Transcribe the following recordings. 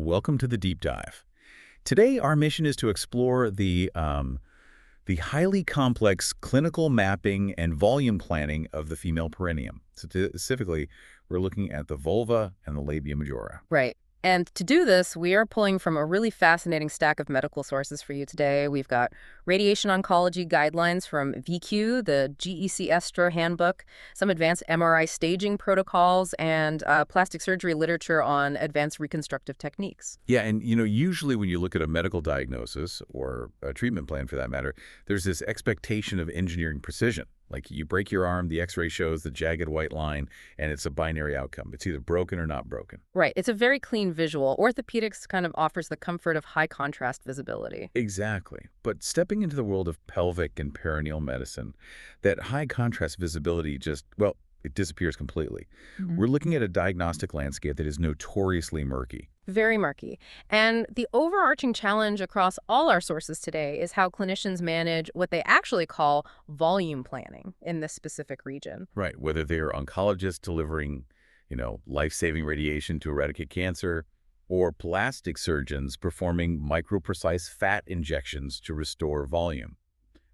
Welcome to the deep dive. Today, our mission is to explore the highly complex clinical mapping and volume planning of the female perineum. Specifically, we're looking at the vulva and the labia majora. Right. And to do this, we are pulling from a really fascinating stack of medical sources for you today. We've got radiation oncology guidelines from VQ, the GEC Estro handbook, some advanced MRI staging protocols, and plastic surgery literature on advanced reconstructive techniques. Yeah, and usually when you look at a medical diagnosis or a treatment plan for that matter, there's this expectation of engineering precision. Like you break your arm, the x-ray shows the jagged white line, and it's a binary outcome. It's either broken or not broken. Right. It's a very clean visual. Orthopedics kind of offers the comfort of high contrast visibility. Exactly. But stepping into the world of pelvic and perineal medicine, that high contrast visibility well, it disappears completely. We're looking at a diagnostic landscape that is notoriously murky. Very murky. And the overarching challenge across all our sources today is how clinicians manage what they actually call volume planning in this specific region. Right. Whether they're oncologists delivering, life-saving radiation to eradicate cancer, or plastic surgeons performing micro-precise fat injections to restore volume,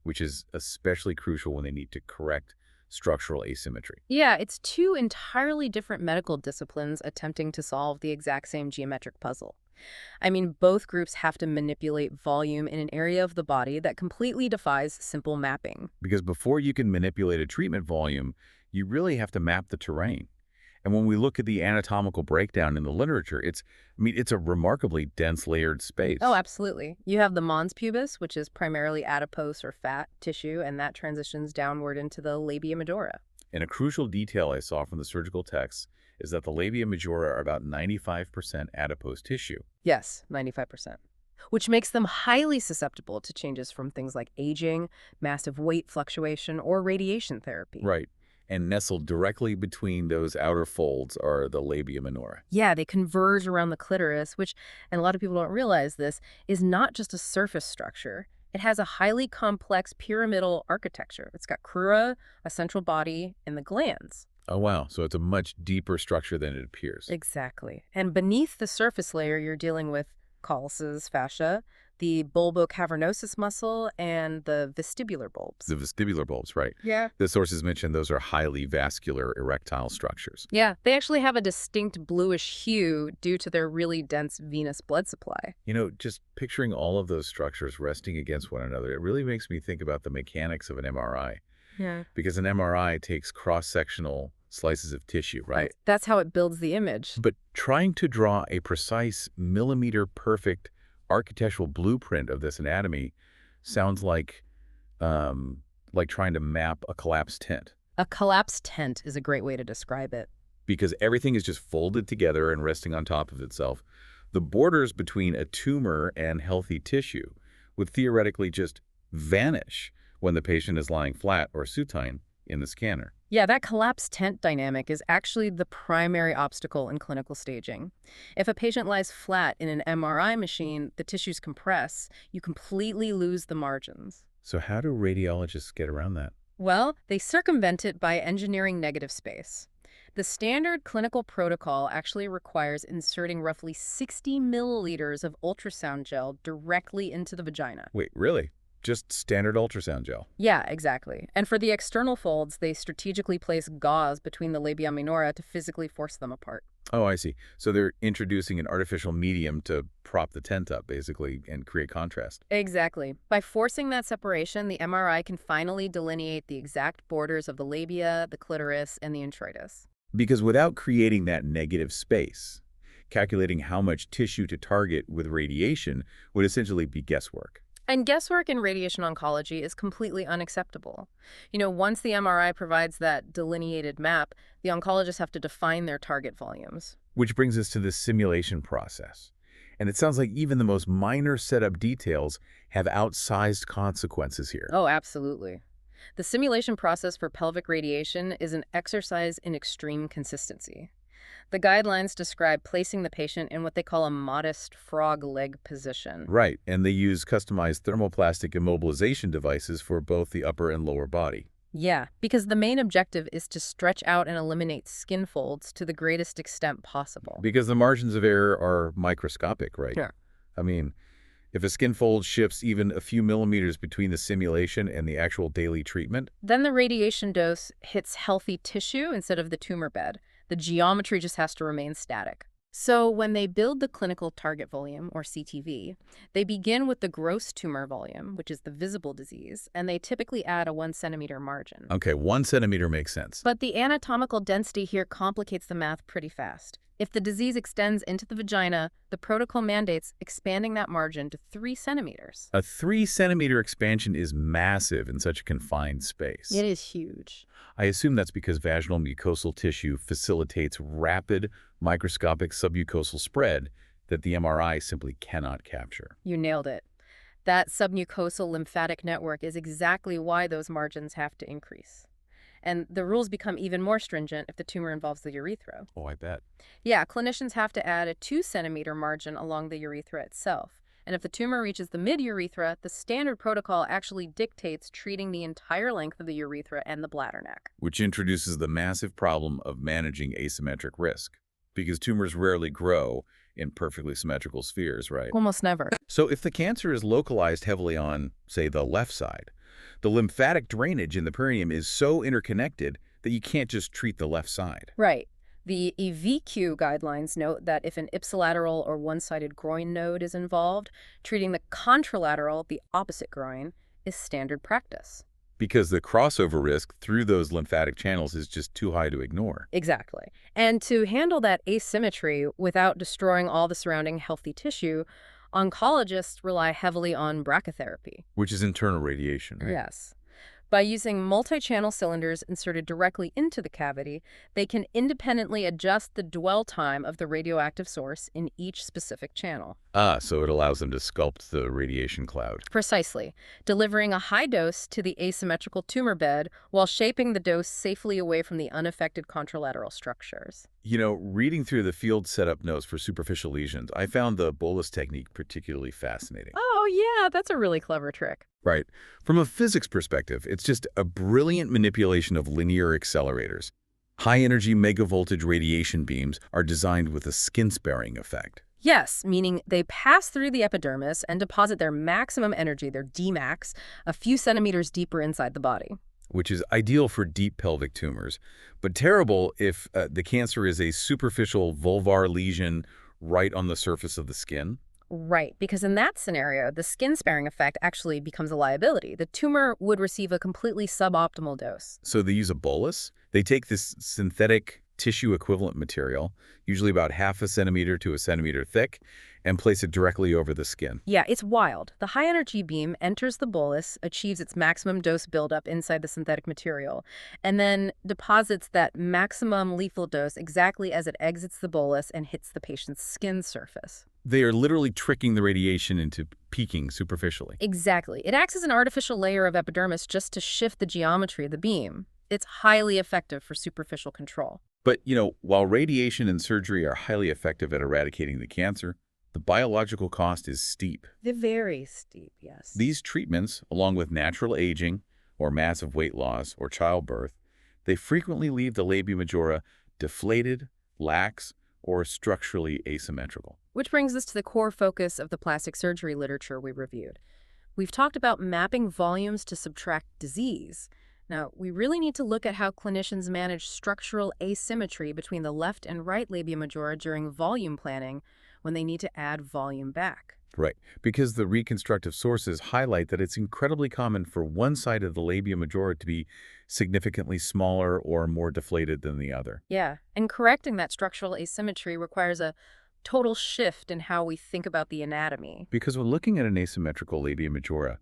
which is especially crucial when they need to correct structural asymmetry. Yeah, it's two entirely different medical disciplines attempting to solve the exact same geometric puzzle. I mean, both groups have to manipulate volume in an area of the body that completely defies simple mapping. Because before you can manipulate a treatment volume, you really have to map the terrain. And when we look at the anatomical breakdown in the literature, it's a remarkably dense layered space. Oh, absolutely. You have the mons pubis, which is primarily adipose or fat tissue, and that transitions downward into the labia majora. And a crucial detail I saw from the surgical texts is that the labia majora are about 95% adipose tissue. Yes, 95%. Which makes them highly susceptible to changes from things like aging, massive weight fluctuation, or radiation therapy. Right. And nestled directly between those outer folds are the labia minora. Yeah, they converge around the clitoris, which, and a lot of people don't realize this, is not just a surface structure. It has a highly complex pyramidal architecture. It's got crura, a central body, and the glands. Oh, wow. So it's a much deeper structure than it appears. Exactly. And beneath the surface layer, you're dealing with colluses, fascia, the bulbocavernosus muscle, and the vestibular bulbs. The vestibular bulbs, right. Yeah. The sources mentioned those are highly vascular erectile structures. Yeah, they actually have a distinct bluish hue due to their really dense venous blood supply. Just picturing all of those structures resting against one another, it really makes me think about the mechanics of an MRI. Yeah. Because an MRI takes cross-sectional slices of tissue, right? That's how it builds the image. But trying to draw a precise millimeter-perfect architectural blueprint of this anatomy sounds like trying to map a collapsed tent. A collapsed tent is a great way to describe it. Because everything is just folded together and resting on top of itself. The borders between a tumor and healthy tissue would theoretically just vanish when the patient is lying flat or supine in the scanner. Yeah, that collapsed tent dynamic is actually the primary obstacle in clinical staging. If a patient lies flat in an MRI machine, the tissues compress, you completely lose the margins. So how do radiologists get around that? Well, they circumvent it by engineering negative space. The standard clinical protocol actually requires inserting roughly 60 milliliters of ultrasound gel directly into the vagina. Wait, really? Just standard ultrasound gel? Yeah, exactly. And for the external folds, they strategically place gauze between the labia minora to physically force them apart. Oh, I see. So they're introducing an artificial medium to prop the tent up, basically, and create contrast. Exactly. By forcing that separation, the MRI can finally delineate the exact borders of the labia, the clitoris, and the introitus. Because without creating that negative space, calculating how much tissue to target with radiation would essentially be guesswork. And guesswork in radiation oncology is completely unacceptable. Once the MRI provides that delineated map, the oncologists have to define their target volumes. Which brings us to the simulation process. And it sounds like even the most minor setup details have outsized consequences here. Oh, absolutely. The simulation process for pelvic radiation is an exercise in extreme consistency. The guidelines describe placing the patient in what they call a modest frog leg position. Right, and they use customized thermoplastic immobilization devices for both the upper and lower body. Yeah, because the main objective is to stretch out and eliminate skin folds to the greatest extent possible. Because the margins of error are microscopic, right? Sure. I mean, if a skin fold shifts even a few millimeters between the simulation and the actual daily treatment, Then the radiation dose hits healthy tissue instead of the tumor bed. The geometry just has to remain static. So when they build the clinical target volume, or CTV, they begin with the gross tumor volume, which is the visible disease, and they typically add a 1 centimeter margin. okay, 1 centimeter makes sense. But the anatomical density here complicates the math pretty fast. If the disease extends into the vagina, the protocol mandates expanding that margin to 3 centimeters. A 3 centimeter expansion is massive in such a confined space. It is huge. I assume that's because vaginal mucosal tissue facilitates rapid microscopic submucosal spread that the MRI simply cannot capture. You nailed it. That submucosal lymphatic network is exactly why those margins have to increase. And the rules become even more stringent if the tumor involves the urethra. Oh, I bet. Yeah, clinicians have to add a 2 centimeter margin along the urethra itself. And if the tumor reaches the mid-urethra, the standard protocol actually dictates treating the entire length of the urethra and the bladder neck. Which introduces the massive problem of managing asymmetric risk, because tumors rarely grow in perfectly symmetrical spheres, right? Almost never. So if the cancer is localized heavily on, say, the left side, the lymphatic drainage in the perineum is so interconnected that you can't just treat the left side. Right. The EVQ guidelines note that if an ipsilateral or one-sided groin node is involved, treating the contralateral, the opposite groin, is standard practice. Because the crossover risk through those lymphatic channels is just too high to ignore. Exactly. And to handle that asymmetry without destroying all the surrounding healthy tissue, oncologists rely heavily on brachytherapy. Which is internal radiation, right? Yes. By using multi-channel cylinders inserted directly into the cavity, they can independently adjust the dwell time of the radioactive source in each specific channel. Ah, so it allows them to sculpt the radiation cloud. Precisely, delivering a high dose to the asymmetrical tumor bed while shaping the dose safely away from the unaffected contralateral structures. You know, reading through the field setup notes for superficial lesions, I found the bolus technique particularly fascinating. Oh, yeah, that's a really clever trick. Right. From a physics perspective, it's just a brilliant manipulation of linear accelerators. High-energy megavoltage radiation beams are designed with a skin-sparing effect, Yes, meaning they pass through the epidermis and deposit their maximum energy, their Dmax, a few centimeters deeper inside the body. which is ideal for deep pelvic tumors, but terrible if the cancer is a superficial vulvar lesion right on the surface of the skin. Right, because in that scenario, the skin-sparing effect actually becomes a liability. The tumor would receive a completely suboptimal dose. So they use a bolus. They take this synthetic tissue equivalent material, usually about half a centimeter to a centimeter thick, and place it directly over the skin. Yeah, it's wild. The high-energy beam enters the bolus, achieves its maximum dose buildup inside the synthetic material, and then deposits that maximum lethal dose exactly as it exits the bolus and hits the patient's skin surface. They are literally tricking the radiation into peaking superficially. Exactly. It acts as an artificial layer of epidermis just to shift the geometry of the beam. It's highly effective for superficial control. But, you know, while radiation and surgery are highly effective at eradicating the cancer, the biological cost is steep. They're very steep, yes. These treatments, along with natural aging or massive weight loss or childbirth, they frequently leave the labia majora deflated, lax, or structurally asymmetrical. Which brings us to the core focus of the plastic surgery literature we reviewed. We've talked about mapping volumes to subtract disease. Now, we really need to look at how clinicians manage structural asymmetry between the left and right labia majora during volume planning when they need to add volume back. Right, because the reconstructive sources highlight that it's incredibly common for one side of the labia majora to be significantly smaller or more deflated than the other. Yeah, and correcting that structural asymmetry requires a total shift in how we think about the anatomy. Because when looking at an asymmetrical labia majora,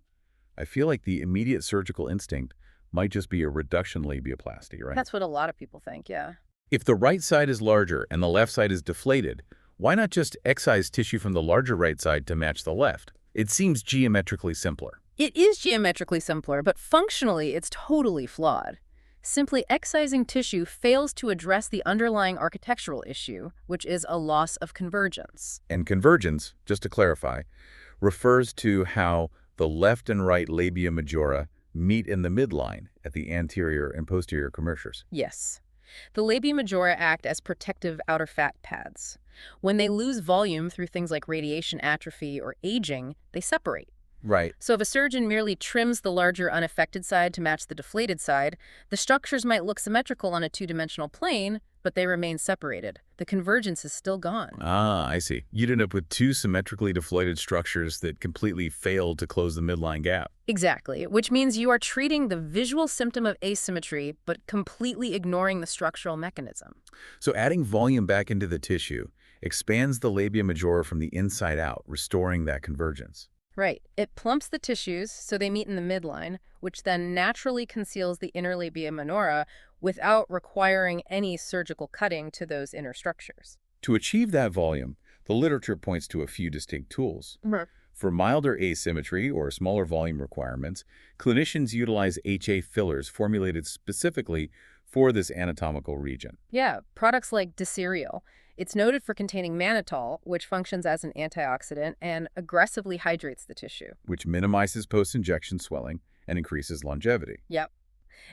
I feel like the immediate surgical instinct might just be a reduction labiaplasty, right? That's what a lot of people think, yeah. If the right side is larger and the left side is deflated, why not just excise tissue from the larger right side to match the left? It seems geometrically simpler. It is geometrically simpler, but functionally it's totally flawed. Simply excising tissue fails to address the underlying architectural issue, which is a loss of convergence. And convergence, just to clarify, refers to how the left and right labia majora meet in the midline at the anterior and posterior commissures. Yes. The labia majora act as protective outer fat pads. When they lose volume through things like radiation atrophy or aging, they separate. Right. So if a surgeon merely trims the larger unaffected side to match the deflated side, the structures might look symmetrical on a two-dimensional plane, but they remain separated. The convergence is still gone. Ah, I see. You'd end up with two symmetrically deflated structures that completely failed to close the midline gap. Exactly, which means you are treating the visual symptom of asymmetry, but completely ignoring the structural mechanism. So adding volume back into the tissue expands the labia majora from the inside out, restoring that convergence. Right. It plumps the tissues so they meet in the midline, which then naturally conceals the inner labia minora without requiring any surgical cutting to those inner structures. To achieve that volume, the literature points to a few distinct tools. Right. For milder asymmetry or smaller volume requirements, clinicians utilize HA fillers formulated specifically for this anatomical region. Yeah, products like Deserial. It's noted for containing mannitol, which functions as an antioxidant and aggressively hydrates the tissue. Which minimizes post-injection swelling and increases longevity. Yep.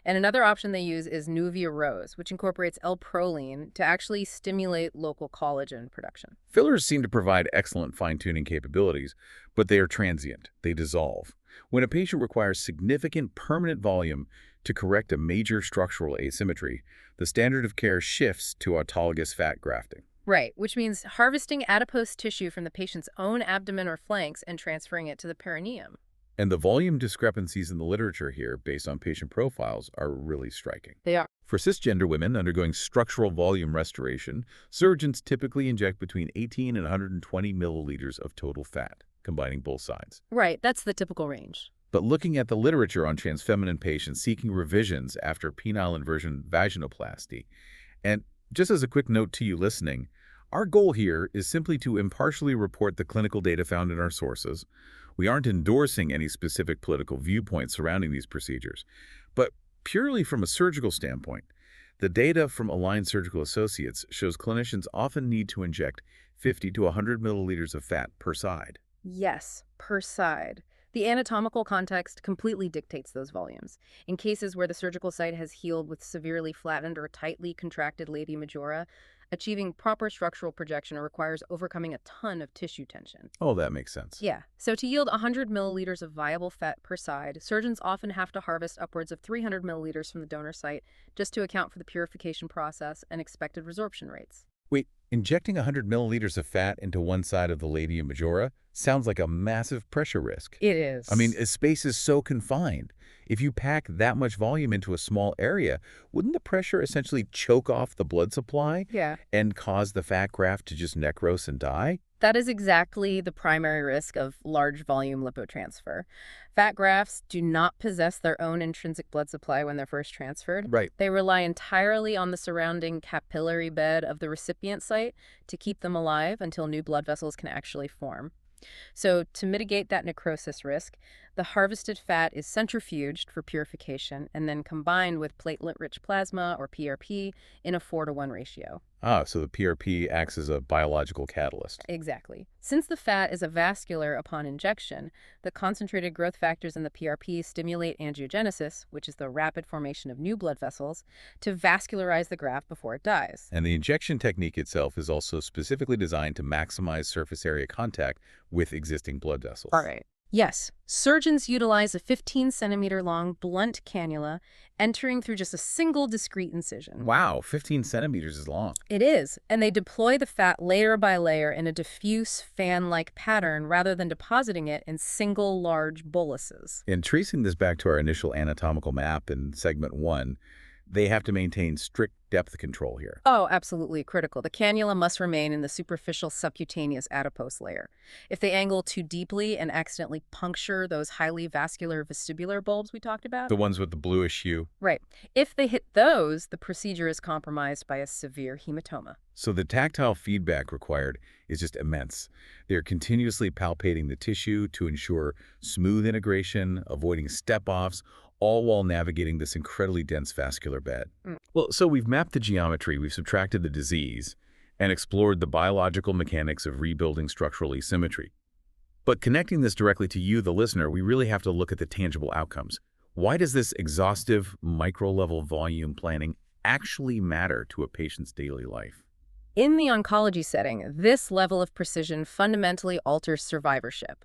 And another option they use is Nuvia Rose, which incorporates L-proline to actually stimulate local collagen production. Fillers seem to provide excellent fine-tuning capabilities, but they are transient. They dissolve. When a patient requires significant permanent volume to correct a major structural asymmetry, the standard of care shifts to autologous fat grafting. Right, which means harvesting adipose tissue from the patient's own abdomen or flanks and transferring it to the perineum. And the volume discrepancies in the literature here, based on patient profiles, are really striking. They are. For cisgender women undergoing structural volume restoration, surgeons typically inject between 18 and 120 milliliters of total fat, combining both sides. Right, that's the typical range. But looking at the literature on transfeminine patients seeking revisions after penile inversion vaginoplasty, and just as a quick note to you listening, our goal here is simply to impartially report the clinical data found in our sources. We aren't endorsing any specific political viewpoints surrounding these procedures, but purely from a surgical standpoint, the data from Aligned Surgical Associates shows clinicians often need to inject 50 to 100 milliliters of fat per side. Yes, per side. The anatomical context completely dictates those volumes. In cases where the surgical site has healed with severely flattened or tightly contracted labia majora, achieving proper structural projection requires overcoming a ton of tissue tension. Oh, that makes sense. Yeah, so to yield 100 milliliters of viable fat per side, surgeons often have to harvest upwards of 300 milliliters from the donor site just to account for the purification process and expected resorption rates. Wait, injecting 100 milliliters of fat into one side of the labia majora sounds like a massive pressure risk. It is. I mean, space is so confined. If you pack that much volume into a small area, wouldn't the pressure essentially choke off the blood supply Yeah. and cause the fat graft to just necrose and die? That is exactly the primary risk of large volume lipotransfer. Fat grafts do not possess their own intrinsic blood supply when they're first transferred. Right. They rely entirely on the surrounding capillary bed of the recipient site to keep them alive until new blood vessels can actually form. So to mitigate that necrosis risk, the harvested fat is centrifuged for purification and then combined with platelet-rich plasma, or PRP, in a 4-to-1 ratio. Ah, so the PRP acts as a biological catalyst. Exactly. Since the fat is avascular upon injection, the concentrated growth factors in the PRP stimulate angiogenesis, which is the rapid formation of new blood vessels, to vascularize the graft before it dies. And the injection technique itself is also specifically designed to maximize surface area contact with existing blood vessels. All right. Yes, surgeons utilize a 15-centimeter long blunt cannula entering through just a single discrete incision. Wow, 15 centimeters is long. It is, and they deploy the fat layer by layer in a diffuse fan-like pattern rather than depositing it in single large boluses. In tracing this back to our initial anatomical map in segment 1, they have to maintain strict depth control here. Oh, absolutely critical. The cannula must remain in the superficial subcutaneous adipose layer. If they angle too deeply and accidentally puncture those highly vascular vestibular bulbs we talked about. The ones with the bluish hue. Right. If they hit those, the procedure is compromised by a severe hematoma. So the tactile feedback required is just immense. They're continuously palpating the tissue to ensure smooth integration, avoiding step-offs, all while navigating this incredibly dense vascular bed. Well, so we've mapped the geometry, we've subtracted the disease, and explored the biological mechanics of rebuilding structural asymmetry. But connecting this directly to you, the listener, we really have to look at the tangible outcomes. Why does this exhaustive micro-level volume planning actually matter to a patient's daily life? In the oncology setting, this level of precision fundamentally alters survivorship.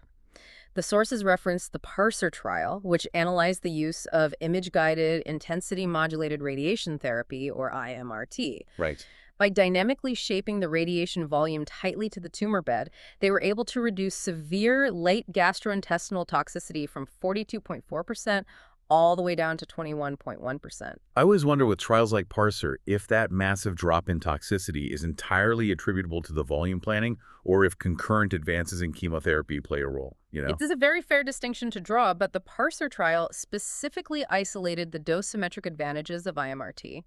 The sources reference the PARSER trial, which analyzed the use of image-guided intensity-modulated radiation therapy, or IMRT. Right. By dynamically shaping the radiation volume tightly to the tumor bed, they were able to reduce severe late gastrointestinal toxicity from 42.4% all the way down to 21.1%. I always wonder with trials like Parser if that massive drop in toxicity is entirely attributable to the volume planning or if concurrent advances in chemotherapy play a role? It is a very fair distinction to draw, but the PARSER trial specifically isolated the dosimetric advantages of IMRT.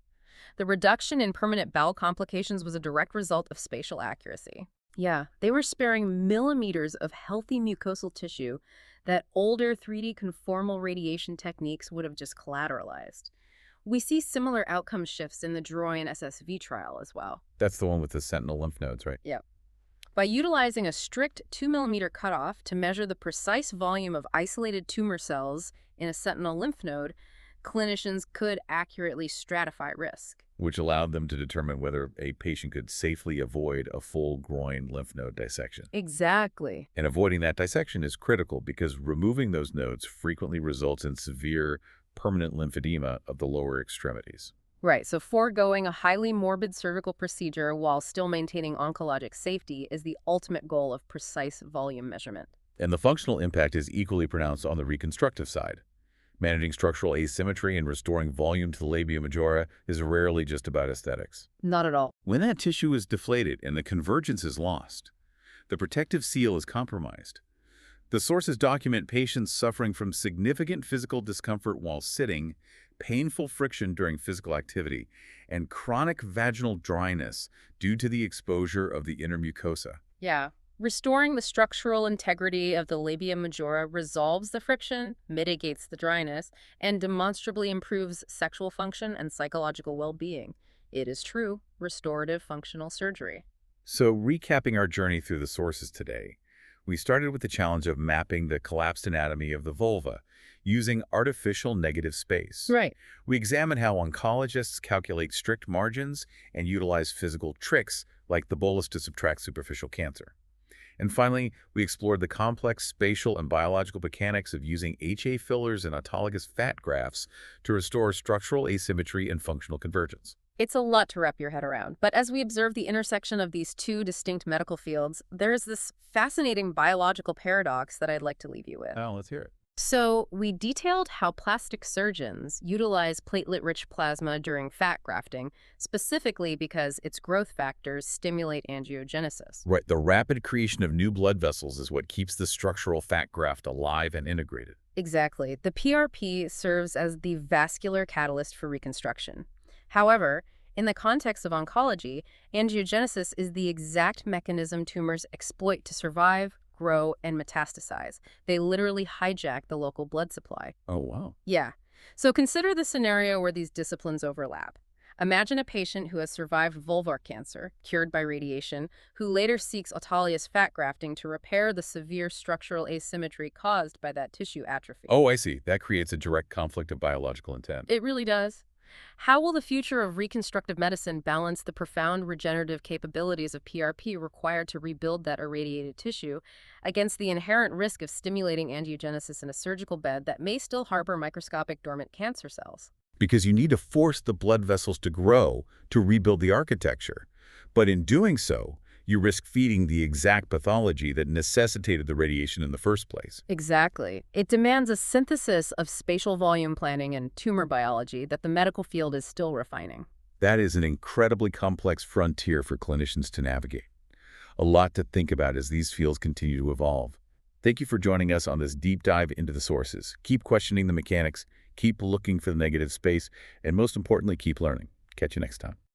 The reduction in permanent bowel complications was a direct result of spatial accuracy. Yeah, they were sparing millimeters of healthy mucosal tissue that older 3D conformal radiation techniques would have just collateralized. We see similar outcome shifts in the DROIN SSV trial as well. That's the one with the sentinel lymph nodes, right? Yep. By utilizing a strict 2 mm cutoff to measure the precise volume of isolated tumor cells in a sentinel lymph node, clinicians could accurately stratify risk. Which allowed them to determine whether a patient could safely avoid a full groin lymph node dissection. Exactly. And avoiding that dissection is critical because removing those nodes frequently results in severe permanent lymphedema of the lower extremities. Right, so foregoing a highly morbid surgical procedure while still maintaining oncologic safety is the ultimate goal of precise volume measurement. And the functional impact is equally pronounced on the reconstructive side. Managing structural asymmetry and restoring volume to the labia majora is rarely just about aesthetics. Not at all. When that tissue is deflated and the convergence is lost, the protective seal is compromised. The sources document patients suffering from significant physical discomfort while sitting, painful friction during physical activity, and chronic vaginal dryness due to the exposure of the inner mucosa. Yeah. Restoring the structural integrity of the labia majora resolves the friction, mitigates the dryness, and demonstrably improves sexual function and psychological well-being. It is true restorative functional surgery. So, recapping our journey through the sources today, we started with the challenge of mapping the collapsed anatomy of the vulva using artificial negative space. Right. We examined how oncologists calculate strict margins and utilize physical tricks like the bolus to subtract superficial cancer. And finally, we explored the complex spatial and biological mechanics of using HA fillers and autologous fat grafts to restore structural asymmetry and functional convergence. It's a lot to wrap your head around, but as we observe the intersection of these two distinct medical fields, there's this fascinating biological paradox that I'd like to leave you with. Oh, let's hear it. So, we detailed how plastic surgeons utilize platelet-rich plasma during fat grafting, specifically because its growth factors stimulate angiogenesis. Right, the rapid creation of new blood vessels is what keeps the structural fat graft alive and integrated. Exactly. The PRP serves as the vascular catalyst for reconstruction. However, in the context of oncology, angiogenesis is the exact mechanism tumors exploit to survive, grow, and metastasize. They literally hijack the local blood supply. Oh, wow. Yeah. So consider the scenario where these disciplines overlap. Imagine a patient who has survived vulvar cancer, cured by radiation, who later seeks autologous fat grafting to repair the severe structural asymmetry caused by that tissue atrophy. Oh, I see. That creates a direct conflict of biological intent. It really does. How will the future of reconstructive medicine balance the profound regenerative capabilities of PRP required to rebuild that irradiated tissue against the inherent risk of stimulating angiogenesis in a surgical bed that may still harbor microscopic dormant cancer cells? Because you need to force the blood vessels to grow to rebuild the architecture. But in doing so, you risk feeding the exact pathology that necessitated the radiation in the first place. Exactly. It demands a synthesis of spatial volume planning and tumor biology that the medical field is still refining. That is an incredibly complex frontier for clinicians to navigate. A lot to think about as these fields continue to evolve. Thank you for joining us on this deep dive into the sources. Keep questioning the mechanics, keep looking for the negative space, and most importantly, keep learning. Catch you next time.